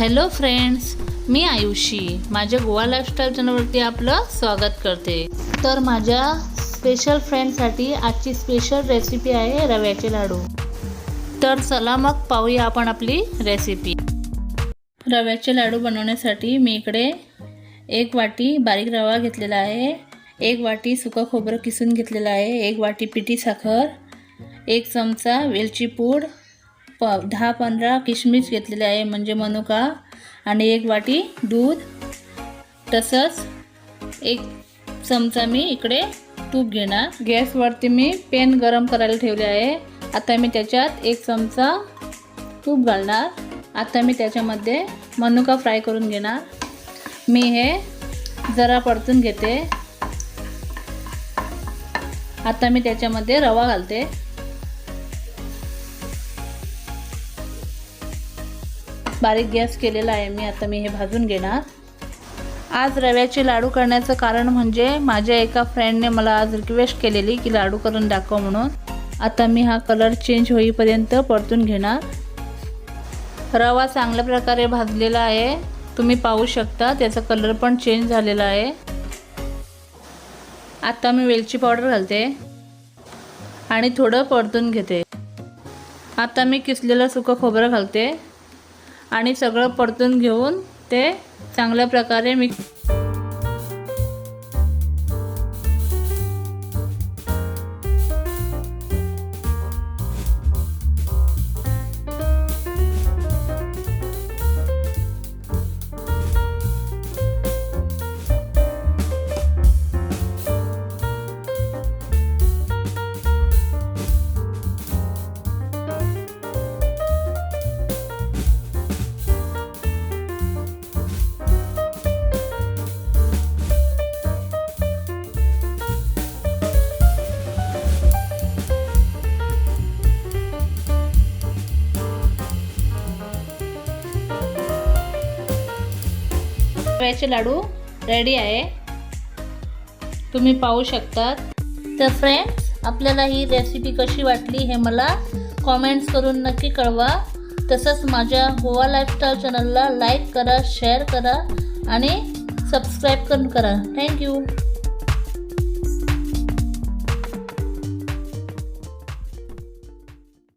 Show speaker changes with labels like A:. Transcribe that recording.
A: Hello friends, मी आयुषी माझ्या Goa lifestyle चॅनलवरती आपलं स्वागत करते। तर माझ्या स्पेशल फ्रेंडसाठी आजची स्पेशल रेसिपी आहे रव्याचे लाडू। तर चला मग पाहूया आपण आपली रेसिपी। रव्याचे लाडू बनवण्यासाठी मी इकडे 1 वाटी बारीक रवा घेतलेला आहे, 1 वाटी सुका खोबरं किसून घेतलेलं आहे, 1 वाटी पिठी साखर, 1 चमचा वेलची पूड, 10-15 किशमिश घेतलेले आहे म्हणजे मनुका, आणि 1 वाटी दूध, तसंच 1 चमचा मी इकडे तूप घेणार। गॅसवरती मी पॅन गरम करायला ठेवले आहे। आता मी त्याच्यात 1 चमचा तूप घालणार। आता मी त्याच्यामध्ये मनुका फ्राय करून घेणार। मी हे जरा परतून घेते। आता मी त्याच्यामध्ये रवा घालते। बारीक गॅस केलेला आहे मी। आता मी हे भाजून घेणार। आज रव्याचे लाडू करण्याचं कारण म्हणजे माझ्या एका फ्रेंडने मला आज रिक्वेस्ट केलेली की लाडू करून दाखव म्हणून। आता मी हा कलर चेंज होईपर्यंत परतून घेणार। रवा चांगल्या प्रकारे भाजलेला आहे, तुम्ही पाहू शकता त्याचा कलर पण चेंज झालेला आहे। आता मी वेलची पावडर घालते आणि थोडं परतून घेते। आता मी किसलेलं सुकं खोबरं घालते आणि सगळं परतून घेऊन ते चांगल्या प्रकारे मिक्स। रव्याचे लाडू रेडी आहे, तुम्ही पाहू शकता। तर फ्रेंड्स, आपल्याला ही रेसिपी कशी वाटली हे मला कमेंट्स करून नक्की कळवा। तसंच माझ्या गोवा लाईफस्टाईल चॅनलला लाईक करा, शेअर करा आणि सबस्क्राईब करा। थँक्यू।